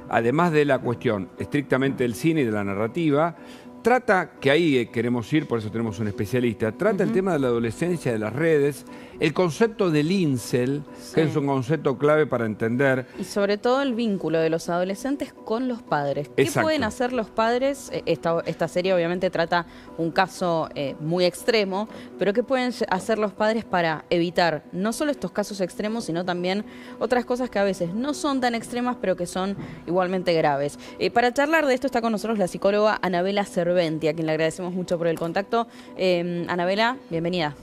además de la cuestión estrictamente del cine y de la narrativa, trata, que ahí queremos ir, por eso tenemos un especialista, trata el tema de la adolescencia, de las redes, el concepto del incel, que es un concepto clave para entender. Y sobre todo el vínculo de los adolescentes con los padres. ¿Qué pueden hacer los padres? Esta serie obviamente trata un caso muy extremo, pero ¿qué pueden hacer los padres para evitar no solo estos casos extremos, sino también otras cosas que a veces no son tan extremas, pero que son igualmente graves? Para charlar de esto está con nosotros la psicóloga Anabela Cerventi, a quien le agradecemos mucho por el contacto. Anabela, bienvenida.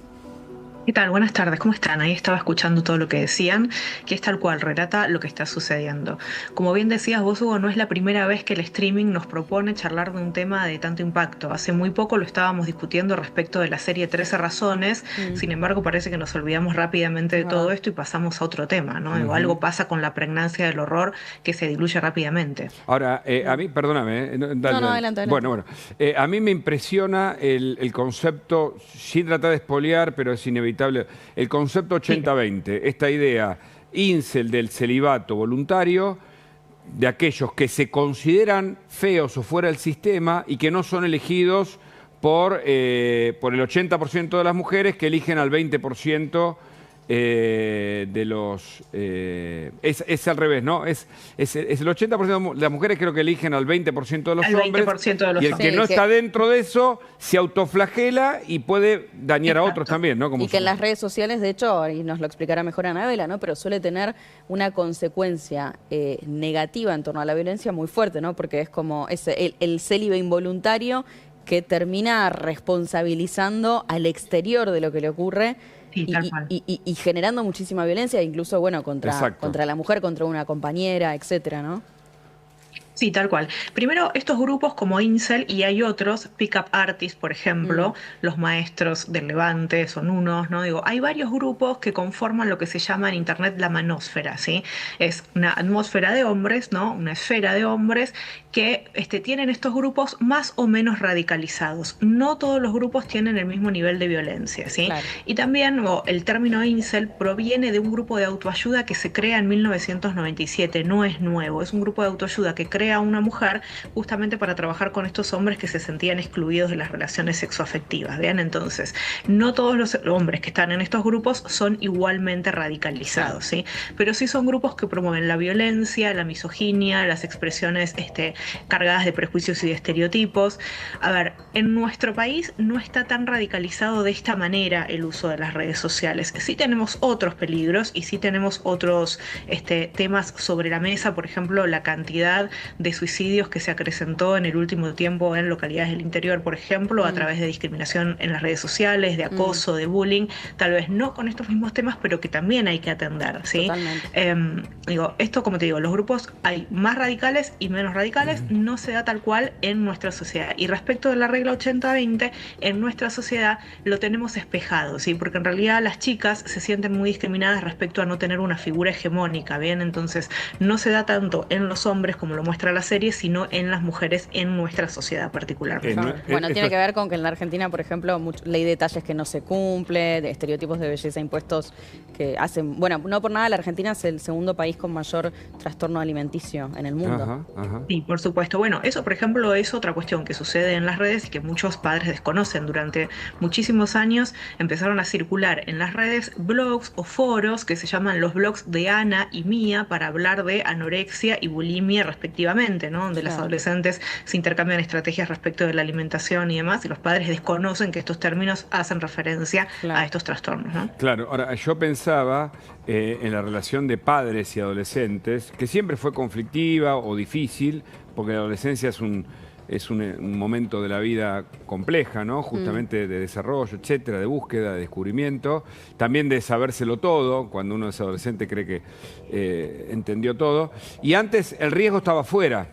¿Qué tal? Buenas tardes, ¿cómo están? Ahí estaba escuchando todo lo que decían, que es tal cual, relata lo que está sucediendo. Como bien decías vos, Hugo, no es la primera vez que el streaming nos propone charlar de un tema de tanto impacto. Hace muy poco lo estábamos discutiendo respecto de la serie 13 razones, sin embargo parece que nos olvidamos rápidamente de todo esto y pasamos a otro tema, ¿no? Algo pasa con la pregnancia del horror que se diluye rápidamente. Ahora, a mí, perdóname. No, adelante. Bueno, a mí me impresiona el concepto, sin tratar de espolear, pero es inevitable. El concepto 80-20, esta idea incel del celibato voluntario, de aquellos que se consideran feos o fuera del sistema y que no son elegidos por el 80% de las mujeres que eligen al 20% de los... es al revés, ¿no? Es el 80% de las mujeres creo que eligen al 20% de los hombres. 20% de los y el que no está dentro de eso se autoflagela y puede dañar a otros también, ¿no? Como que en las redes sociales, de hecho, y nos lo explicará mejor Anabela, ¿no? Pero suele tener una consecuencia negativa en torno a la violencia muy fuerte, ¿no? Porque es como el célibe involuntario que termina responsabilizando al exterior de lo que le ocurre. Sí, y generando muchísima violencia, incluso, bueno, contra la mujer, contra una compañera, etcétera, ¿no? Sí, tal cual. Primero, estos grupos como Incel y hay otros, Pick-up Artists, por ejemplo, los maestros del Levante son unos, ¿no? Digo, hay varios grupos que conforman lo que se llama en Internet la manósfera, ¿sí? Es una atmósfera de hombres, ¿no? Una esfera de hombres que tienen estos grupos más o menos radicalizados. No todos los grupos tienen el mismo nivel de violencia, ¿sí? Claro. Y también el término Incel proviene de un grupo de autoayuda que se crea en 1997, no es nuevo, es un grupo de autoayuda que crea a una mujer justamente para trabajar con estos hombres que se sentían excluidos de las relaciones sexoafectivas. ¿Vean? Entonces, no todos los hombres que están en estos grupos son igualmente radicalizados, ¿sí? Pero sí son grupos que promueven la violencia, la misoginia, las expresiones cargadas de prejuicios y de estereotipos. A ver, en nuestro país no está tan radicalizado de esta manera el uso de las redes sociales. Sí tenemos otros peligros y sí tenemos otros temas sobre la mesa, por ejemplo, la cantidad de suicidios que se acrecentó en el último tiempo en localidades del interior, por ejemplo, a través de discriminación en las redes sociales, de acoso, de bullying, tal vez no con estos mismos temas, pero que también hay que atender, ¿sí? Esto, como te digo, los grupos hay más radicales y menos radicales, no se da tal cual en nuestra sociedad. Y respecto de la regla 80-20, en nuestra sociedad lo tenemos espejado, ¿sí? Porque en realidad las chicas se sienten muy discriminadas respecto a no tener una figura hegemónica, ¿bien? Entonces, no se da tanto en los hombres como lo muestra la serie, sino en las mujeres en nuestra sociedad particularmente. Bueno, tiene que ver con que en la Argentina, por ejemplo, ley de detalles que no se cumple, de estereotipos de belleza impuestos que hacen... Bueno, no por nada, la Argentina es el segundo país con mayor trastorno alimenticio en el mundo. Sí, por supuesto. Bueno, eso, por ejemplo, es otra cuestión que sucede en las redes y que muchos padres desconocen. Durante muchísimos años empezaron a circular en las redes blogs o foros que se llaman los blogs de Ana y Mía para hablar de anorexia y bulimia respectivamente, ¿no? Donde las adolescentes se intercambian estrategias respecto de la alimentación y demás, y los padres desconocen que estos términos hacen referencia a estos trastornos, ¿no? Claro, ahora yo pensaba en la relación de padres y adolescentes, que siempre fue conflictiva o difícil, porque la adolescencia es un momento de la vida compleja, ¿no? Justamente de desarrollo, etcétera, de búsqueda, de descubrimiento, también de sabérselo todo, cuando uno es adolescente cree que entendió todo. Y antes el riesgo estaba afuera,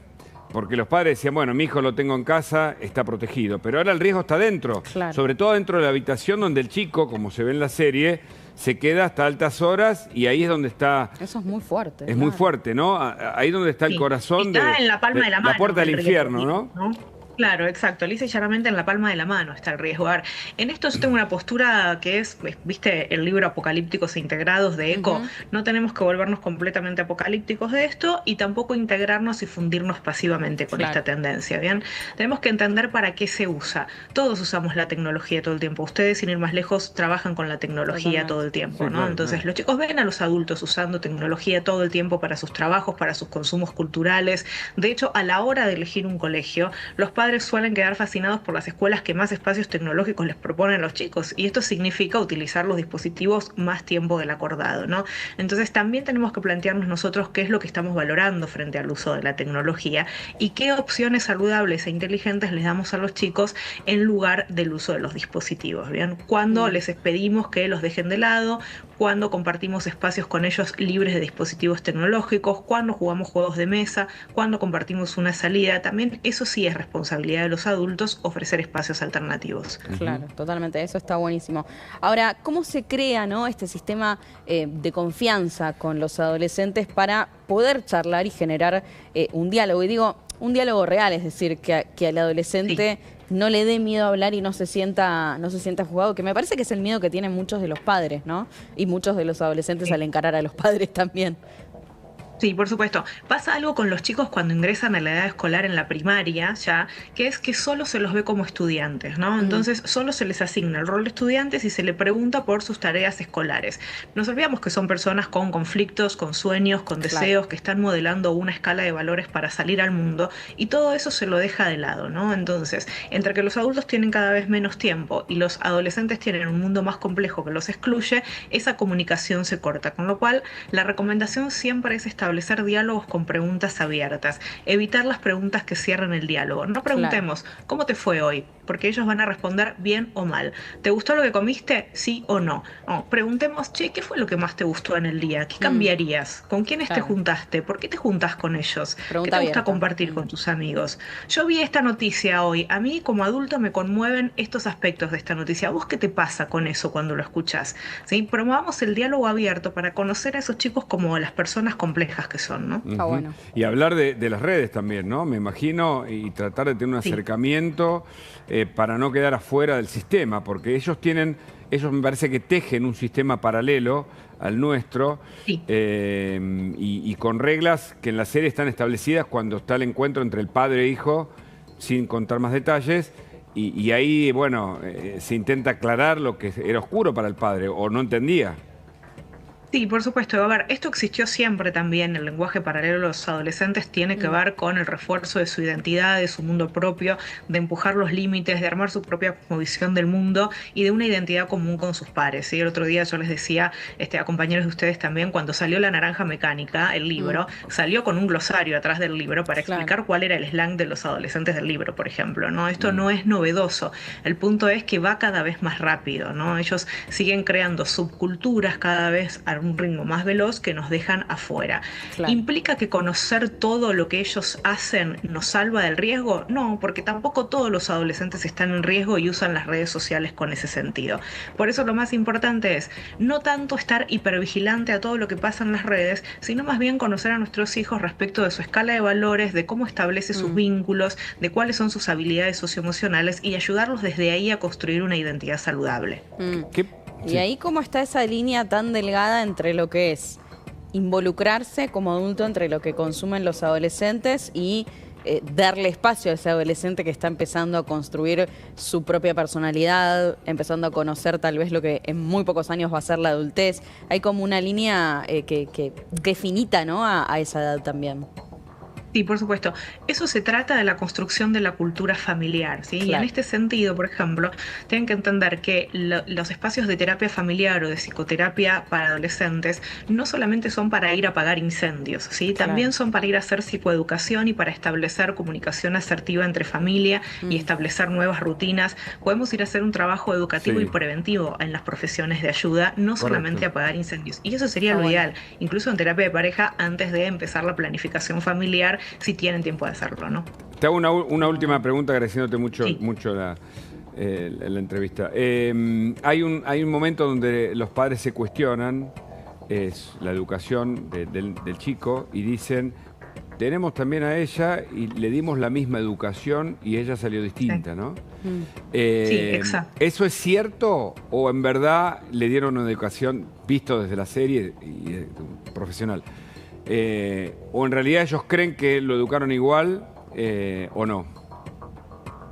porque los padres decían, bueno, mi hijo lo tengo en casa, está protegido. Pero ahora el riesgo está dentro, sobre todo dentro de la habitación donde el chico, como se ve en la serie, se queda hasta altas horas y ahí es donde está... Eso es muy fuerte. Es muy fuerte, ¿no? Ahí donde está el corazón está en la palma de la mano, la puerta del infierno, ¿no? Claro, exacto. Lisa y llanamente en la palma de la mano está el riesgo. A ver, en esto yo tengo una postura que es, viste, el libro Apocalípticos e Integrados de Eco. Ujú. No tenemos que volvernos completamente apocalípticos de esto y tampoco integrarnos y fundirnos pasivamente con Claro, esta tendencia, ¿bien? Tenemos que entender para qué se usa. Todos usamos la tecnología todo el tiempo. Ustedes, sin ir más lejos, trabajan con la tecnología todo totalmente. el tiempo, Sí, ¿no? claro, Entonces, claro. los chicos ven a los adultos usando tecnología todo el tiempo para sus trabajos, para sus consumos culturales. De hecho, a la hora de elegir un colegio, los padres suelen quedar fascinados por las escuelas que más espacios tecnológicos les proponen a los chicos, y esto significa utilizar los dispositivos más tiempo del acordado, ¿no? Entonces también tenemos que plantearnos nosotros qué es lo que estamos valorando frente al uso de la tecnología y qué opciones saludables e inteligentes les damos a los chicos en lugar del uso de los dispositivos, ¿bien? Cuando Mm. les pedimos que los dejen de lado, cuando compartimos espacios con ellos libres de dispositivos tecnológicos, cuando jugamos juegos de mesa, cuando compartimos una salida, también eso sí es responsabilidad de los adultos ofrecer espacios alternativos. Claro, totalmente, eso está buenísimo. Ahora, ¿cómo se crea, ¿no?, este sistema de confianza con los adolescentes para poder charlar y generar un diálogo? Y digo, un diálogo real, es decir, que al Sí. adolescente no le dé miedo a hablar y no se sienta jugado, que me parece que es el miedo que tienen muchos de los padres, ¿no? Y muchos de los adolescentes Sí. al encarar a los padres también. Sí, por supuesto. Pasa algo con los chicos cuando ingresan a la edad escolar en la primaria, ya, que es que solo se los ve como estudiantes, ¿no? Mm, Entonces, solo se les asigna el rol de estudiantes y se le pregunta por sus tareas escolares. Nos olvidamos que son personas con conflictos, con sueños, con claro. deseos, que están modelando una escala de valores para salir al mundo, y todo eso se lo deja de lado, ¿no? Entonces, entre que los adultos tienen cada vez menos tiempo y los adolescentes tienen un mundo más complejo que los excluye, esa comunicación se corta, con lo cual la recomendación siempre es establecer diálogos con preguntas abiertas, evitar las preguntas que cierren el diálogo. No Claro. preguntemos, ¿cómo te fue hoy? Porque ellos van a responder bien o mal. ¿Te gustó lo que comiste? Sí o no. No, preguntemos, che, ¿qué fue lo que más te gustó en el día? ¿Qué Mm, cambiarías? ¿Con quiénes te claro. juntaste? ¿Por qué te juntas con ellos? ¿Qué Pregunta te gusta abierta. compartir Mm. con tus amigos? Yo vi esta noticia hoy. A mí como adulto me conmueven estos aspectos de esta noticia. ¿A vos qué te pasa con eso cuando lo escuchás? ¿Sí? Promovamos el diálogo abierto para conocer a esos chicos como las personas complejas que son, ¿no? Está Ujú. bueno. Y hablar de las redes también, ¿no? Me imagino, y tratar de tener un Sí. acercamiento para no quedar afuera del sistema, porque ellos me parece que tejen un sistema paralelo al nuestro Sí. y con reglas que en la serie están establecidas cuando está el encuentro entre el padre e hijo, sin contar más detalles, y ahí, bueno, se intenta aclarar lo que era oscuro para el padre o no entendía. Sí, por supuesto. A ver, esto existió siempre también. El lenguaje paralelo de los adolescentes tiene que Mm, ver con el refuerzo de su identidad, de su mundo propio, de empujar los límites, de armar su propia visión del mundo y de una identidad común con sus pares. ¿Sí? El otro día yo les decía a compañeros de ustedes también, cuando salió La Naranja Mecánica, el mm, libro, salió con un glosario atrás del libro para claro. explicar cuál era el slang de los adolescentes del libro, por ejemplo, ¿no? Esto Mm. no es novedoso. El punto es que va cada vez más rápido, ¿no? Ellos siguen creando subculturas cada vez a un ritmo más veloz que nos dejan afuera. Claro. ¿Implica que conocer todo lo que ellos hacen nos salva del riesgo? No, porque tampoco todos los adolescentes están en riesgo y usan las redes sociales con ese sentido. Por eso lo más importante es no tanto estar hipervigilante a todo lo que pasa en las redes, sino más bien conocer a nuestros hijos respecto de su escala de valores, de cómo establece sus Mm, vínculos, de cuáles son sus habilidades socioemocionales y ayudarlos desde ahí a construir una identidad saludable. mm. ¿Qué? Y Sí. ahí cómo está esa línea tan delgada entre lo que es involucrarse como adulto entre lo que consumen los adolescentes y darle espacio a ese adolescente que está empezando a construir su propia personalidad, empezando a conocer tal vez lo que en muy pocos años va a ser la adultez. Hay como una línea que definita, ¿no?, a esa edad también. Sí, por supuesto. Eso se trata de la construcción de la cultura familiar, ¿sí? Y en Claro. este sentido, por ejemplo, tienen que entender que los espacios de terapia familiar o de psicoterapia para adolescentes no solamente son para ir a apagar incendios, ¿sí? Claro. También son para ir a hacer psicoeducación y para establecer comunicación asertiva entre familia y Mm, establecer nuevas rutinas. Podemos ir a hacer un trabajo educativo y Sí, preventivo en las profesiones de ayuda, no solamente correcto. apagar incendios. Y eso sería está lo bueno. ideal, incluso en terapia de pareja antes de empezar la planificación familiar si tienen tiempo de hacerlo, ¿no? Te hago una última pregunta agradeciéndote mucho, Sí. mucho la entrevista. Hay un momento donde los padres se cuestionan, es la educación del chico, y dicen, tenemos también a ella y le dimos la misma educación y ella salió distinta, ¿no? Sí, exacto. ¿Eso es cierto o en verdad le dieron una educación, visto desde la serie y profesional? ¿O en realidad ellos creen que lo educaron igual o no?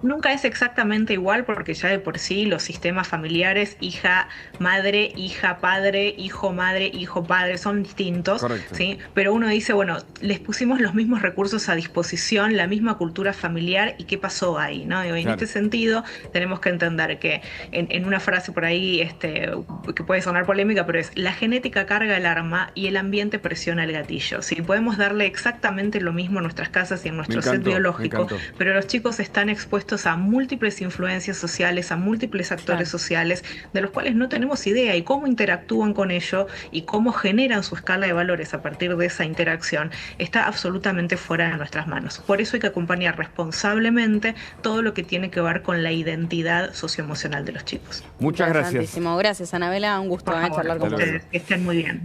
Nunca es exactamente igual porque ya de por sí los sistemas familiares, hija-madre, hija-padre, hijo-madre, hijo-padre, son distintos. Correcto. ¿Sí? Pero uno dice, bueno, les pusimos los mismos recursos a disposición, la misma cultura familiar y qué pasó ahí, ¿no? Digo, en Claro. este sentido tenemos que entender que en una frase por ahí que puede sonar polémica, pero es la genética carga el arma y el ambiente presiona el gatillo. ¿Sí? Podemos darle exactamente lo mismo a nuestras casas y a nuestro set biológico, pero los chicos están expuestos a múltiples influencias sociales, a múltiples actores sociales, de los cuales no tenemos idea, y cómo interactúan con ello y cómo generan su escala de valores a partir de esa interacción está absolutamente fuera de nuestras manos. Por eso hay que acompañar responsablemente todo lo que tiene que ver con la identidad socioemocional de los chicos. Muchas gracias. Gracias, Anabela. Un gusto charlar con ustedes. Que estén muy bien.